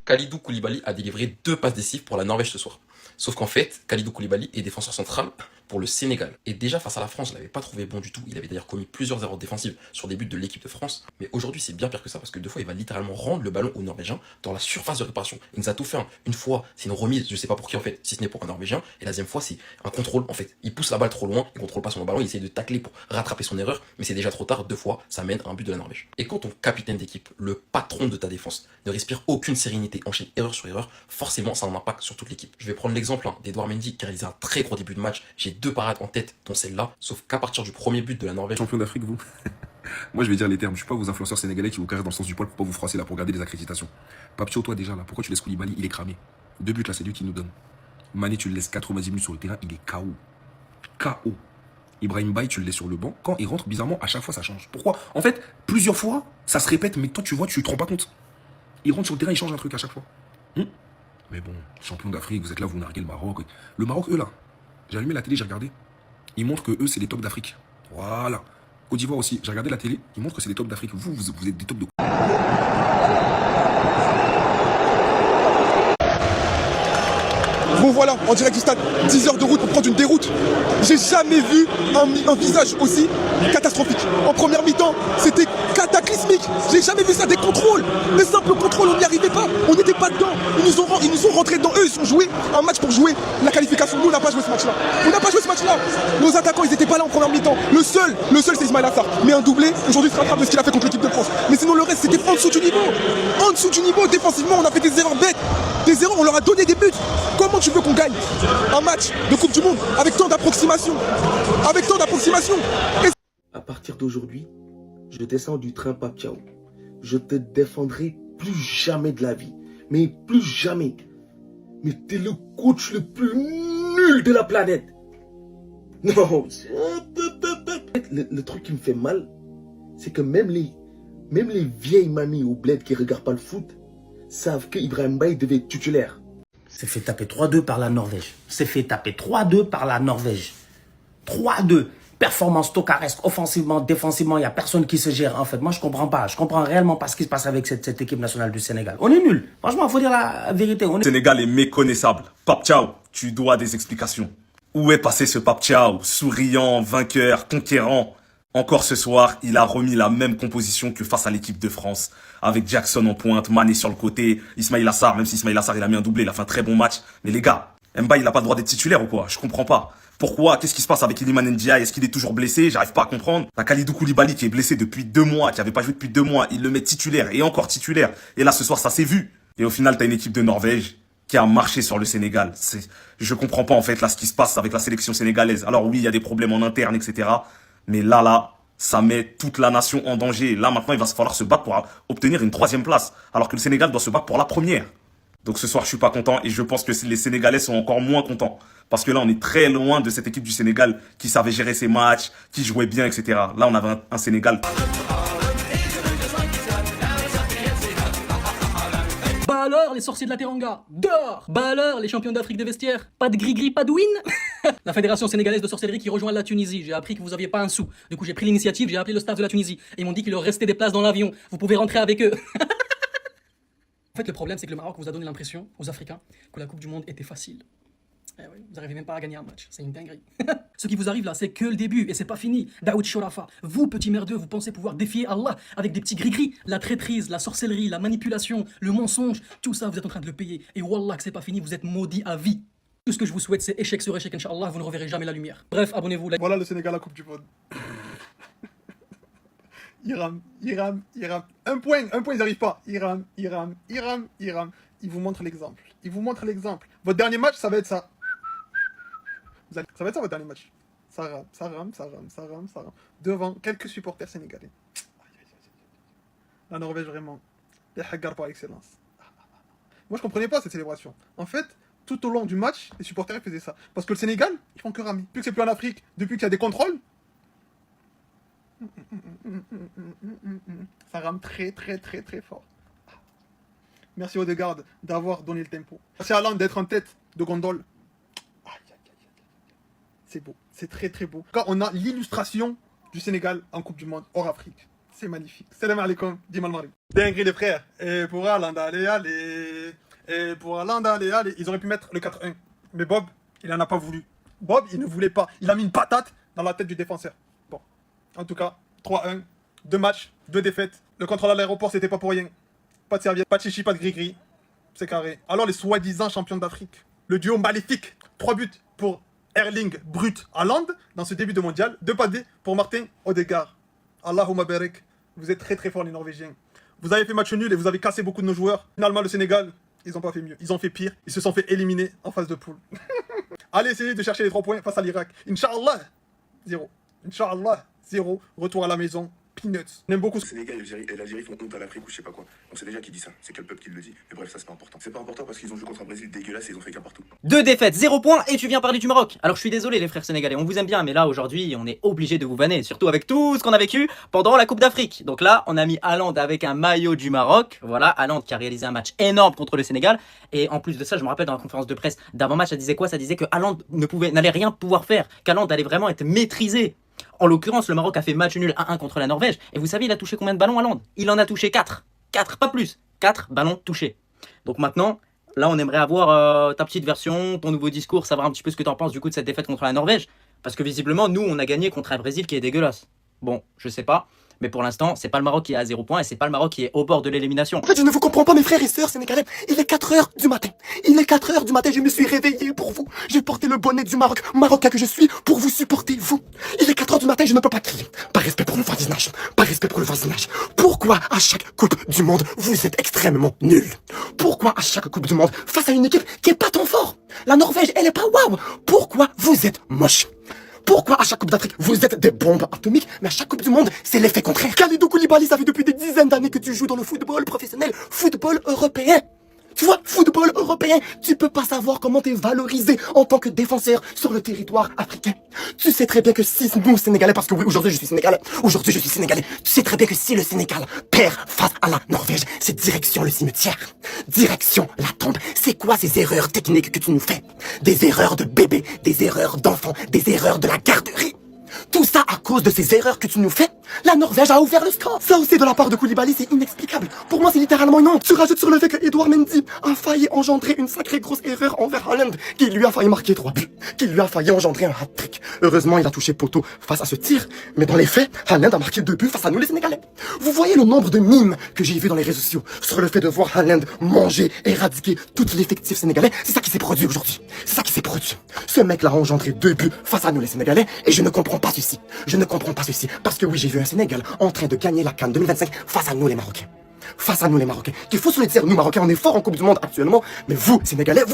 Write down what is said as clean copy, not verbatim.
Kalidou Koulibaly a délivré 2 passes décisives pour la Norvège ce soir. Sauf qu'en fait, Kalidou Koulibaly est défenseur central pour le Sénégal. Et déjà face à la France, je l'avais pas trouvé bon du tout. Il avait d'ailleurs commis plusieurs erreurs défensives sur des buts de l'équipe de France. Mais aujourd'hui, c'est bien pire que ça parce que 2 fois, il va littéralement rendre le ballon aux Norvégiens dans la surface de réparation. Il nous a tout fait. Une fois, c'est une remise, je sais pas pour qui en fait, si ce n'est pour un Norvégien. Et la deuxième fois, c'est un contrôle en fait. Il pousse la balle trop loin, il contrôle pas son ballon, il essaie de tacler pour rattraper son erreur. Mais c'est déjà trop tard. 2 fois, ça mène à un but de la Norvège. Et quand ton capitaine d'équipe, le patron de ta défense, ne respire aucune sérénité, enchaîne erreur sur erreur, forcément ça a un impact sur toute l'équipe. Je vais prendre l'exemple d'Edouard Mendy qui a réalisé un très gros début de match. J'ai 2 parades en tête, dont celle-là. Sauf qu'à partir du premier but de la Norvège. Champion d'Afrique, vous. Moi, je vais dire les termes. Je suis pas vos influenceurs sénégalais qui vous caressent dans le sens du poil pour pas vous froisser là pour garder les accréditations. Papio, toi déjà là, pourquoi tu laisses Koulibaly? Il est cramé. 2 buts là, c'est lui qui nous donne. Mané, tu le laisses 90 minutes sur le terrain, il est KO. KO. Ibrahim Baye, tu le laisses sur le banc. Quand il rentre, bizarrement, à chaque fois, ça change. Pourquoi? En fait, plusieurs fois, ça se répète, mais toi, tu vois, tu te rends pas compte. Il rentre sur le terrain, il change un truc à chaque fois. Mais bon, champion d'Afrique, vous êtes là, vous narguez le Maroc. Le Maroc, eux là, j'ai allumé la télé, j'ai regardé. Ils montrent que eux, c'est les tops d'Afrique. Voilà. Côte d'Ivoire aussi, j'ai regardé la télé, ils montrent que c'est les tops d'Afrique. Vous êtes des tops de... Bon voilà, en direct du stade, 10 heures de route pour prendre une déroute. J'ai jamais vu un visage aussi catastrophique. En première mi-temps, c'était cataclysmique. J'ai jamais vu ça, des contrôles. Les simples contrôles, on n'y arrivait pas. On n'était pas dedans. Ils nous ont rentrés dedans. Eux, ils ont joué un match pour jouer la qualification. Nous, on n'a pas joué ce match-là. On n'a pas joué ce match-là. Nos attaquants, ils n'étaient pas là en première mi-temps. Le seul, c'est Ismaïla Assar. Mais un doublé, aujourd'hui, se rattrape de ce qu'il a fait contre l'équipe de France. Mais sinon, le reste, c'était en dessous du niveau. En dessous du niveau, défensivement, on a fait des erreurs bêtes. Des erreurs, on leur a donné des buts. Comment tu veux qu'on gagne un match de Coupe du Monde avec tant d'approximations? Avec tant d'approximations. À partir d'aujourd'hui, je descends du train Pape Thiaw. Je te défendrai plus jamais de la vie. Mais plus jamais. Mais t'es le coach le plus nul de la planète. Non. Le truc qui me fait mal, c'est que même les vieilles mamies au bled qui regardent pas le foot savent que Ibrahim Baye devait être titulaire. C'est fait taper 3-2 par la Norvège. C'est fait taper 3-2 par la Norvège. 3-2. Performance tocaresque, offensivement, défensivement, il n'y a personne qui se gère en fait. Moi, je comprends pas. Je comprends réellement pas ce qui se passe avec cette équipe nationale du Sénégal. On est nuls. Franchement, il faut dire la vérité. Le Sénégal est méconnaissable. Pape Thiaw, tu dois des explications. Où est passé ce Pape Thiaw, souriant, vainqueur, conquérant? Encore ce soir, il a remis la même composition que face à l'équipe de France. Avec Jackson en pointe, Mané sur le côté, Ismaïla Assar, même si Ismaïla Assar il a mis un doublé, il a fait un très bon match. Mais les gars, Mbaye il a pas le droit d'être titulaire ou quoi? Je comprends pas. Pourquoi? Qu'est-ce qui se passe avec Iliman Ndiaye? Est-ce qu'il est toujours blessé? J'arrive pas à comprendre. T'as Kalidou Koulibaly qui est blessé depuis 2 mois, qui avait pas joué depuis 2 mois. Il le met titulaire et encore titulaire. Et là, ce soir, ça s'est vu. Et au final, t'as une équipe de Norvège qui a marché sur le Sénégal. Je comprends pas, en fait, là, ce qui se passe avec la sélection sénégalaise. Alors oui, il y a des problèmes en interne, etc. Mais là, ça met toute la nation en danger. Là, maintenant, il va falloir se battre pour obtenir une 3e place. Alors que le Sénégal doit se battre pour la 1re. Donc ce soir, je suis pas content et je pense que les Sénégalais sont encore moins contents. Parce que là, on est très loin de cette équipe du Sénégal qui savait gérer ses matchs, qui jouait bien, etc. Là, on avait un Sénégal. Bah alors, les sorciers de la Teranga, dehors! Bah alors, les champions d'Afrique des vestiaires, pas de gris-gris, pas de win? La fédération sénégalaise de sorcellerie qui rejoint la Tunisie. J'ai appris que vous aviez pas un sou. Du coup, j'ai pris l'initiative, j'ai appelé le staff de la Tunisie. Et ils m'ont dit qu'il leur restait des places dans l'avion. Vous pouvez rentrer avec eux. En fait, le problème, c'est que le Maroc vous a donné l'impression, aux Africains, que la Coupe du Monde était facile. Eh oui, vous n'arrivez même pas à gagner un match, c'est une dinguerie. Ce qui vous arrive là, c'est que le début, et c'est pas fini. Daoud Shorafa, vous, petits merdeux, vous pensez pouvoir défier Allah avec des petits gris-gris. La traîtrise, la sorcellerie, la manipulation, le mensonge, tout ça, vous êtes en train de le payer. Et wallah que c'est pas fini, vous êtes maudits à vie. Tout ce que je vous souhaite, c'est échec sur échec, Inch'Allah, vous ne reverrez jamais la lumière. Bref, abonnez-vous. Voilà le Sénégal à la Coupe du Monde. Iram. Un point, ils n'arrivent pas. Iram. Il vous montre l'exemple. Votre dernier match, ça va être ça. Ça va être ça, votre dernier match. Ça rame. Devant quelques supporters sénégalais. La Norvège, vraiment. Les haggars par excellence. Moi, je comprenais pas cette célébration. En fait, tout au long du match, les supporters faisaient ça. Parce que le Sénégal, ils font que ramer. Depuis que c'est plus en Afrique, depuis qu'il y a des contrôles, ça rame très fort. Merci Odegaard d'avoir donné le tempo. Merci Haaland d'être en tête de gondole. C'est beau, c'est très beau. Quand on a l'illustration du Sénégal en Coupe du Monde hors Afrique. C'est magnifique. Salam alaikum, Dimal Marib. Dinguerie les frères. Et pour Haaland, allez, allez. Et pour Haaland, allez, allez. Ils auraient pu mettre le 4-1. Mais Bob, il en a pas voulu. Bob, il ne voulait pas. Il a mis une patate dans la tête du défenseur. Bon. En tout cas, 3-1. 2 matchs, 2 défaites. Le contrôle à l'aéroport, c'était pas pour rien. Pas de serviette, pas de chichi, pas de gris-gris. C'est carré. Alors les soi-disant champions d'Afrique. Le duo maléfique. 3 buts pour Erling Brut Haaland dans ce début de mondial. 2 padés pour Martin Odegaard. Allahumma barik. Vous êtes très très forts les Norvégiens. Vous avez fait match nul et vous avez cassé beaucoup de nos joueurs. Finalement le Sénégal, ils ont pas fait mieux. Ils ont fait pire. Ils se sont fait éliminer en phase de poule. Allez essayer de chercher les 3 points face à l'Irak. Inch'Allah, 0. Inch'Allah, 0. Retour à la maison. Peanuts. On aime beaucoup Le Sénégal et l'Algérie font honte à l'Afrique ou je sais pas quoi. On sait déjà qui dit ça. C'est quel peuple qui le dit. Mais bref, ça c'est pas important. C'est pas important parce qu'ils ont joué contre un Brésil dégueulasse et ils ont fait qu'un partout. 2 défaites, 0 points et tu viens parler du Maroc. Alors je suis désolé les frères sénégalais, on vous aime bien mais là aujourd'hui on est obligé de vous vanner, surtout avec tout ce qu'on a vécu pendant la Coupe d'Afrique. Donc là on a mis Haaland avec un maillot du Maroc, voilà, Haaland qui a réalisé un match énorme contre le Sénégal et en plus de ça je me rappelle dans la conférence de presse d'avant-match ça disait quoi? Ça disait que Haaland n'allait rien pouvoir faire, qu'Haaland allait vraiment être maîtrisé. En l'occurrence, le Maroc a fait match nul 1-1 contre la Norvège. Et vous savez, il a touché combien de ballons Haaland? Il en a touché 4. 4, pas plus. 4 ballons touchés. Donc maintenant, là, on aimerait avoir ta petite version, ton nouveau discours, savoir un petit peu ce que tu en penses du coup de cette défaite contre la Norvège. Parce que visiblement, nous, on a gagné contre un Brésil qui est dégueulasse. Bon, je sais pas. Mais pour l'instant, c'est pas le Maroc qui est à 0 points et c'est pas le Maroc qui est au bord de l'élimination. En fait, je ne vous comprends pas, mes frères et sœurs sénégalais. Il est 4 heures du matin. Il est 4 heures du matin. Je me suis réveillé pour vous. J'ai porté le bonnet du Maroc, Marocain que je suis, pour vous supporter, vous. Il est 4 heures du matin. Je ne peux pas crier. Par respect pour le voisinage. Par respect pour le voisinage. Pourquoi à chaque Coupe du Monde, vous êtes extrêmement nuls? Pourquoi à chaque Coupe du Monde, face à une équipe qui est pas tant fort? La Norvège, elle est pas waouh. Pourquoi vous êtes moche? Pourquoi à chaque Coupe d'Afrique, vous êtes des bombes atomiques, mais à chaque Coupe du Monde, c'est l'effet contraire? Kalidou Koulibaly, ça fait depuis des dizaines d'années que tu joues dans le football professionnel, football européen. Tu vois, football européen, tu peux pas savoir comment t'es valorisé en tant que défenseur sur le territoire africain. Tu sais très bien que si nous, Sénégalais, parce que oui, aujourd'hui je suis Sénégalais, tu sais très bien que si le Sénégal perd face à la Norvège, c'est direction le cimetière, direction la tombe. C'est quoi ces erreurs techniques que tu nous fais? Des erreurs de bébé, des erreurs d'enfants, des erreurs de la garderie. Tout ça à cause de ces erreurs que tu nous fais. La Norvège a ouvert le score. Ça aussi de la part de Koulibaly, c'est inexplicable. Pour moi, c'est littéralement une honte. Tu rajoutes sur le fait que Edouard Mendy a failli engendrer une sacrée grosse erreur envers Haaland, qui lui a failli marquer 3 buts, qui lui a failli engendrer un hat-trick. Heureusement, il a touché poteau face à ce tir, mais dans les faits, Haaland a marqué 2 buts face à nous les Sénégalais. Vous voyez le nombre de mimes que j'ai vu dans les réseaux sociaux sur le fait de voir Haaland manger, éradiquer tout l'effectif sénégalais. C'est ça qui s'est produit aujourd'hui. C'est ça qui s'est produit. Ce mec-là a engendré 2 buts face à nous les Sénégalais, et je ne comprends pas ceci. Je ne comprends pas ceci. Parce que oui, j'ai vu un Sénégal en train de gagner la CAN 2025 face à nous les Marocains. Face à nous les Marocains. Qu'il faut se le dire, nous Marocains, on est forts en Coupe du Monde actuellement, mais vous, Sénégalais, vous...